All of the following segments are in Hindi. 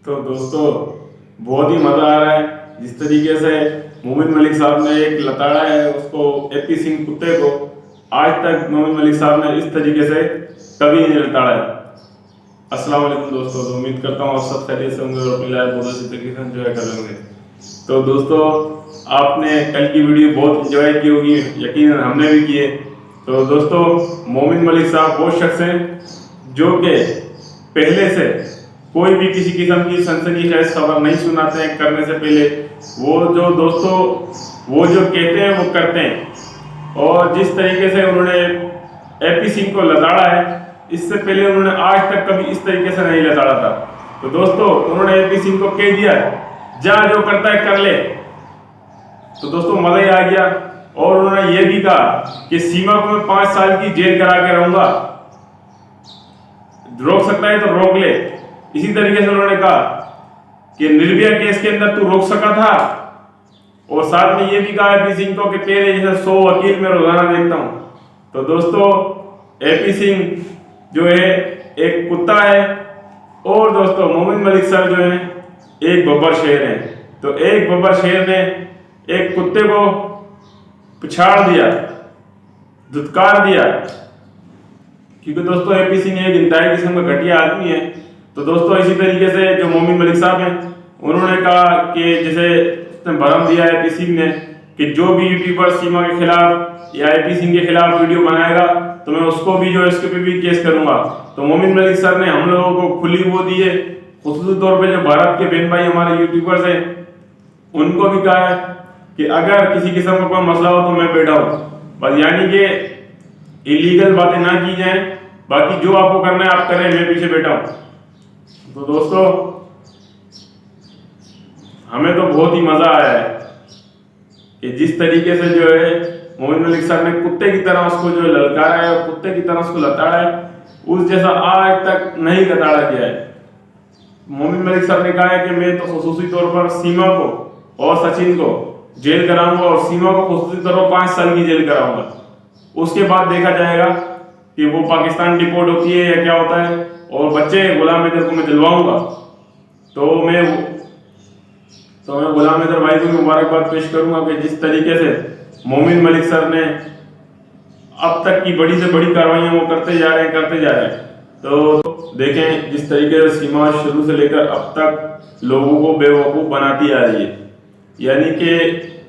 तो दोस्तों बहुत ही मज़ा आ रहा है। जिस तरीके से मोमिन मलिक साहब ने एक लताड़ा है उसको एपी सिंह कुत्ते को, आज तक मोमिन मलिक साहब ने इस तरीके से कभी नहीं लताड़ा है। अस्सलाम वालेकुम दोस्तों, तो उम्मीद करता हूँ आप सब खैरियत से होंगे और अपनी लाइफ बहुत अच्छी तरीके से एंजॉय कर रहे होंगे। तो दोस्तों आपने कल की वीडियो बहुत एंजॉय की होगी, यकीनन हमने भी किए। तो दोस्तों मोमिन मलिक साहब वो शख्स हैं जो कि पहले से कोई भी किसी किस्म की सनसनीखेज खबर नहीं सुनाते हैं करने से पहले। वो जो दोस्तों वो जो कहते हैं वो करते हैं। और जिस तरीके से उन्होंने एपी सिंह को लताड़ा है, इससे पहले उन्होंने आज तक कभी इस तरीके से नहीं लताड़ा था। तो दोस्तों उन्होंने एपी सिंह को कह दिया जा जो करता है कर ले। तो दोस्तों मजा ही आ गया। और उन्होंने ये भी कहा कि सीमा को मैं 5 साल की जेल करा के रहूंगा, रोक सकता है तो रोक ले। इसी तरीके से उन्होंने कहा कि निर्भया केस के अंदर तू रोक सका था। और साथ में ये भी कहा एपी सिंह को कि तेरे जैसे 100 वकील मैं रोजाना देखता हूं। तो दोस्तों एपी सिंह जो है एक कुत्ता है और दोस्तों मोमिन मलिक सर जो है एक बब्बर शेर है। तो एक बब्बर शेर ने एक कुत्ते को पिछाड़ दिया, धुतकार दिया, क्योंकि दोस्तों एपी सिंह एक इंतहाई किस्म का घटिया आदमी है। तो दोस्तों इसी तरीके से जो मोमिन मलिक साहब हैं उन्होंने कहा कि जैसे उसने भरम दिया एपी सिंह ने कि जो भी यूट्यूबर सीमा के खिलाफ या एपी सिंह के खिलाफ वीडियो बनाएगा तो मैं उसको भी जो इसके पे भी केस करूंगा। तो मोमिन मलिक सर ने हम लोगों को खुली वो दी है, खुसूसी तौर पे जो भारत के बहन भाई हमारे यूट्यूबर्स हैं उनको भी कहा है कि अगर किसी किस्म का कोई मसला हो तो मैं बैठा हूँ, बस यानी कि इलीगल बातें ना की जाएं, बाकी जो आपको करना है आप करें, मैं पीछे बैठा हूँ। तो दोस्तों हमें तो बहुत ही मजा आया है कि जिस तरीके से जो है मोमिन मलिक सर ने कुत्ते की तरह उसको जो ललकारा है और कुत्ते की तरह उसको लताड़ा है, उस जैसा आज तक नहीं लताड़ा गया है। मोमिन मलिक सर ने कहा है कि मैं तो खुसूसी तौर पर सीमा को और सचिन को जेल कराऊंगा और सीमा को खुसूसी तौर पर 5 साल की जेल कराऊंगा। उसके बाद देखा जाएगा कि वो पाकिस्तान डिपोर्ट होती है या क्या होता है, और बच्चे गुलाम हैदर को मैं दिलवाऊंगा। तो मैं गुलाम हैदर भाई को मुबारकबाद पेश करूंगा कि जिस तरीके से मोमिन मलिक सर ने अब तक की बड़ी से बड़ी कार्रवाइयां वो करते जा रहे हैं। तो देखें जिस तरीके से सीमा शुरू से लेकर अब तक लोगों को बेवकूफ़ बनाती आ रही है, यानी कि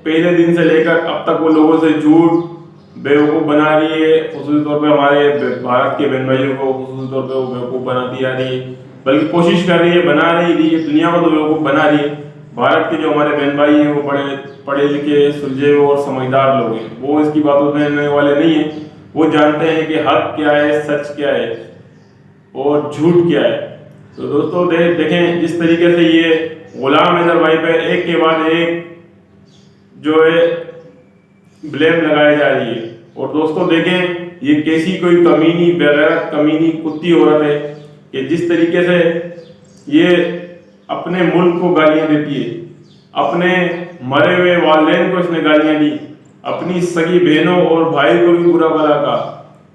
पहले दिन से लेकर अब तक वो लोगों से झूठ बेवकूफ़ बना रही है। खुसूसी तौर पे हमारे भारत के बहन भाइयों को खुसूसी तौर पे वो बेवकूफ़ बनाती आ रही है, बल्कि कोशिश कर रही है, बना रही है, दुनिया को तो बेवकूफ़ बना रही है। भारत के जो हमारे बहन भाई हैं वो पढ़े लिखे सुलझे और समझदार लोग हैं, वो इसकी बातों में आने वाले नहीं हैं। वो जानते हैं कि हक क्या है, सच क्या है और झूठ क्या है। तो दोस्तों देखें जिस तरीके से ये गुलाम हैदर भाई पे एक के बाद एक जो है ब्लेम लगाई जा रही है। और दोस्तों देखें ये कैसी कोई कमीनी बेगैरत कमीनी कुत्ती औरत है कि जिस तरीके से ये अपने मुल्क को गालियां देती है, अपने मरे हुए वालिदैन को इसने गालियां दी, अपनी सगी बहनों और भाई को भी बुरा भला कहा।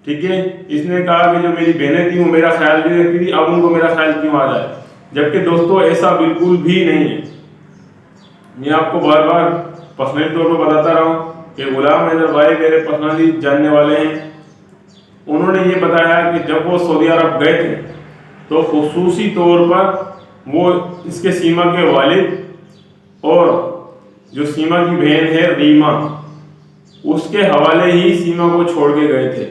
ठीक है, इसने कहा कि जो मेरी बहनें थी वो मेरा ख्याल नहीं रखती थी, अब उनको मेरा ख्याल क्यों आ जाए, जबकि दोस्तों ऐसा बिल्कुल भी नहीं है। मैं आपको बार बार पर्सनली तौर पर बताता रहा हूँ कि गुलाम हैदर भाई मेरे पर्सनली जानने वाले हैं। उन्होंने ये बताया कि जब वो सऊदी अरब गए थे तो खुसूसी तौर पर वो इसके सीमा के वालिद और जो सीमा की बहन है रीमा, उसके हवाले ही सीमा को छोड़ के गए थे।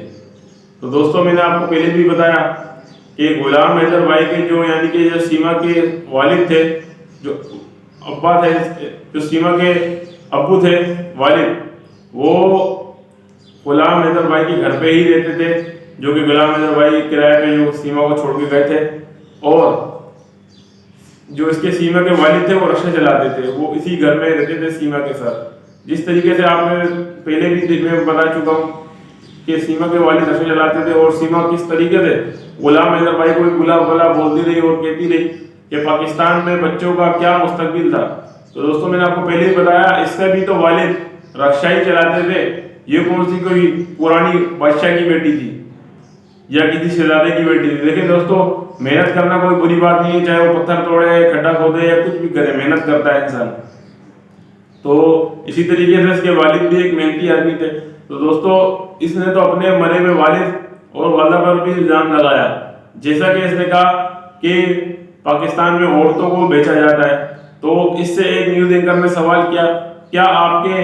तो दोस्तों मैंने आपको पहले भी बताया कि गुलाम हैदर भाई के जो यानी कि जो सीमा के वालिद थे, जो अब्बा थे, जो सीमा के अब्बू थे वालिद, वो गुलाम हैदर भाई के घर पे ही रहते थे, जो कि गुलाम हैदर भाई किराए पे जो सीमा को छोड़ के गए थे। और जो इसके सीमा के वालिद थे वो रिक्शा चलाते थे, वो इसी घर में रहते थे सीमा के साथ। जिस तरीके से आपने पहले भी मैं बता चुका हूँ कि सीमा के वालिद रिक्शा चलाते थे और सीमा किस तरीके से गुलाम हैदर भाई को बुला भला बोलती रही और कहती रही कि पाकिस्तान में बच्चों का क्या मुस्तकबिल था। तो दोस्तों मैंने आपको पहले ही बताया इससे भी तो वालिद रिक्शा ही चलाते थे, ये कौन सी कोई पुरानी बादशाह की बेटी थी। या किसी शहजादे की बेटी थी। देखिए दोस्तों, मेहनत करना कोई बुरी बात नहीं है, चाहे वो पत्थर तोड़े, खड्डा खोदे या कुछ भी करे, मेहनत करता है इंसान। तो इसी तरीके से इसके वालिद भी एक मेहनती आदमी थे। तो दोस्तों, इसने तो अपने मरे हुए वालिद और वाला पर भी इल्जाम लगाया, जैसा कि इसने कहा कि पाकिस्तान में औरतों को बेचा जाता है। तो इससे एक न्यूज एंकर ने सवाल किया, क्या आपके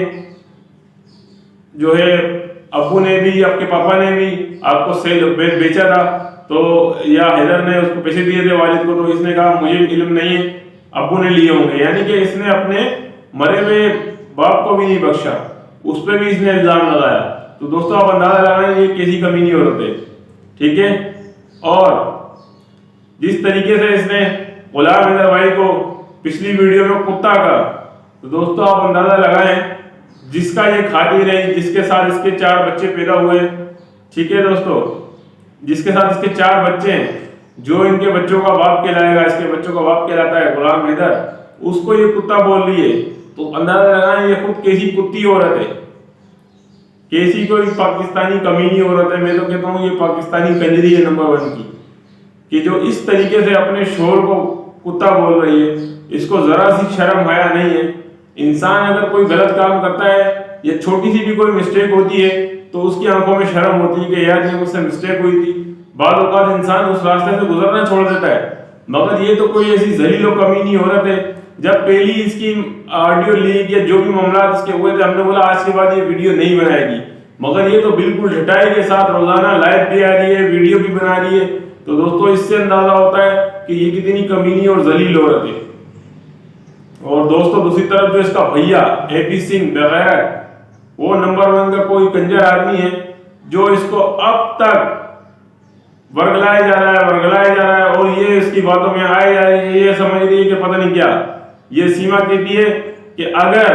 जो है अब्बू ने भी, आपके पापा ने भी आपको सेल बेचा था? तो या हैदर ने उसको पैसे दिए थे वालिद को? तो इसने कहा मुझे इल्म नहीं है, अब्बू ने लिए होंगे। यानी कि इसने अपने मरे हुए बाप को भी नहीं बख्शा, उस पर भी इसने इल्जाम लगाया। तो दोस्तों, आप अंदाजा लगाएं ये कैसी कमीनी औरत है, ठीक है। और जिस तरीके से इसने गुलाम हैदर भाई को पिछली वीडियो में कुत्ता कहा, तो दोस्तों आप अंदाजा लगाएं, जिसका ये खातिर है, जिसके साथ इसके 4 बच्चे पैदा हुए, ठीक है दोस्तों, जिसके साथ इसके 4 बच्चे हैं, जो इनके बच्चों का बाप कहलाएगा, इसके बच्चों का बाप कहलाता है गुलाम हैदर, उसको ये कुत्ता बोल रही है। तो अंदाजा लगाएं ये खुद कैसी कुत्ती औरत है, कैसी कोई पाकिस्तानी कमीनी औरत है। मैं तो कहता हूँ ये पाकिस्तानी कंजरी है नंबर 1 की, कि जो इस तरीके से अपने शोर को कुत्ता बोल रही है। इसको जरा सी शर्म हया नहीं है। इंसान अगर कोई गलत काम करता है या छोटी सी भी कोई मिस्टेक होती है तो उसकी आंखों में शर्म होती है कि यार ये मुझसे मिस्टेक हुई थी। बाद औक़ात इंसान उस रास्ते से गुजरना छोड़ देता है, मगर ये तो कोई ऐसी जलील और कमीनी औरत है। जब पहली इसकी ऑडियो लीक या जो भी मामला इसके हुए थे, हमने बोला आज के बाद ये वीडियो नहीं बनाएगी, मगर ये तो बिल्कुल ढिठाई के साथ रोजाना लाइव भी आ रही है, वीडियो भी बना रही है। तो दोस्तों, इससे अंदाजा होता है कि ये कितनी कमीनी और जलील औरत है। और दोस्तों, दूसरी तरफ जो इसका भैया एपी सिंह बगैर, वो नंबर 1 का कोई कंजर आदमी है, जो इसको अब तक वर्गलाया जा रहा है और ये इसकी बातों में आए जा रही है। ये समझ रही है कि पता नहीं क्या। ये सीमा कहती है कि अगर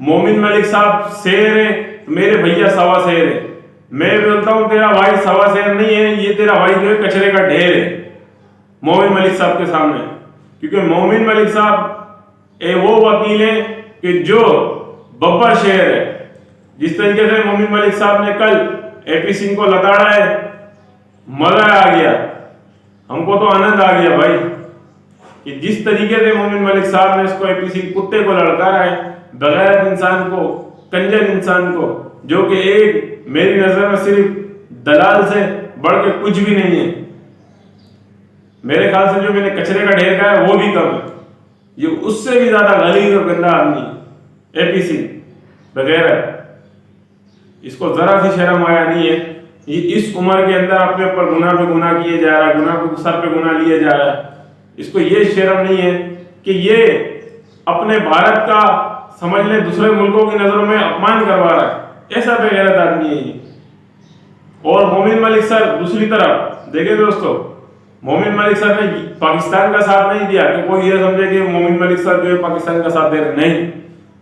मोमिन मलिक साहब शेर है तो मेरे भैया सवा शेर है। मैं बोलता हूं तेरा भाई सवा शेर नहीं है, ये तेरा भाई जो है कचरे का ढेर है मोमिन मलिक साहब के सामने। क्योंकि मोमिन मलिक साहब वो वकील है कि जो बब्बर शेर है। जिस तरीके से मोमिन मलिक साहब ने कल एपी सिंह को लताड़ा है, मजा आ गया, हमको तो आनंद आ गया भाई, कि जिस तरीके से मोमिन मलिक साहब ने इसको एपी सिंह कुत्ते को लड़कारा है, बगैर इंसान को, कंजर इंसान को, जो कि एक मेरी नजर में सिर्फ दलाल से बढ़ के कुछ भी नहीं है। मेरे ख्याल से जो मैंने कचरे का ढेर कहा है वो भी कम है। ये उससे भी ज्यादा गलीज और गंदा आदमी एपी सिंह वगैरह। इसको जरा सी शर्म आया नहीं है। ये इस उम्र के अंदर अपने ऊपर गुनाह पे गुनाह किए जा रहा है, गुनाह पे सर पे गुनाह लिए जा रहा है। इसको ये शर्म नहीं है कि ये अपने भारत का, समझ ले, दूसरे मुल्कों की नजरों में अपमान करवा रहा है। ऐसा बेगैरत आदमी है ये। और मोमिन मलिक सर दूसरी तरफ देखिए दोस्तों, मोमिन मलिक सर ने पाकिस्तान का साथ नहीं दिया कि कोई ये समझे कि मोमिन मलिक सर जो है पाकिस्तान का साथ दे रहे, नहीं।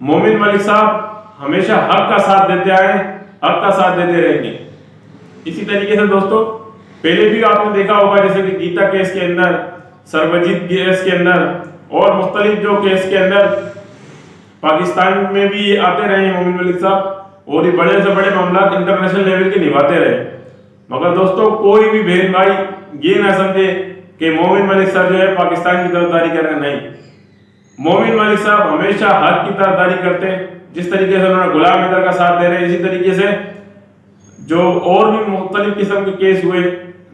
मोमिन मलिक साहब हमेशा हक का साथ देते आए, हक का साथ देते रहेंगे। इसी तरीके से दोस्तों, पहले भी आपने देखा होगा, जैसे कि गीता केस के अंदर, सर्वजीत केस के अंदर और मुख्तलिफ जो केस के अंदर पाकिस्तान में भी आते रहे मोमिन मलिक साहब, और ये बड़े से बड़े मामला इंटरनेशनल लेवल के निभाते रहे। मगर दोस्तों, कोई भी बहन भाई ये ना समझे कि मोमिन मलिक साहब जो है पाकिस्तान की तरफदारी कर रहे, नहीं। मोमिन मलिक साहब हमेशा हक की तरफदारी करते हैं। जिस तरीके से उन्होंने गुलाम हैदर का साथ दे रहे, इसी तरीके से जो और भी मुख्तलिफ किस्म के केस हुए,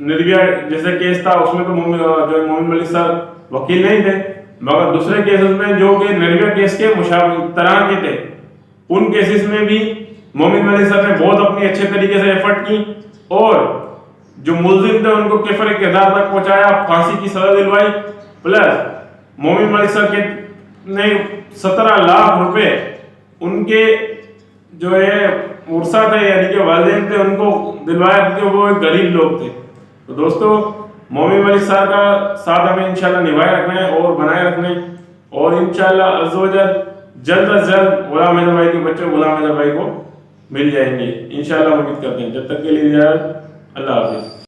निर्भया जैसे केस था, उसमें तो जो मोमिन मलिक साहब वकील नहीं थे, मगर दूसरे केसेस में जो कि निर्भया केस के तरह के थे, उन केसेस में भी मोमिन मलिक साहब ने बहुत अपनी अच्छे तरीके से एफर्ट की और जो मुलजिम थे उनको कैफर किरदार तक पहुंचाया, फांसी की सजा दिलवाई। प्लस मोमिन मलिक साहब के ने 17 लाख रुपए उनके जो है उर्सा थे, यानी कि वालिदैन थे, उनको दिलवाया, क्योंकि वो एक गरीब लोग थे। तो दोस्तों, मोमिन मलिक साहब का साथ हमें इंशाल्लाह निभाए रखना है और बनाए रखना है, और इंशाल्लाह अज़्ज़ व जल जल्द अज जल्द गुलाम हैदर भाई के बच्चे गुलाम हैदर भाई को मिल जाएंगे इंशाल्लाह, उम्मीद करते हैं। जब तक के लिए इजाज़त, अल्लाह हाफिज़।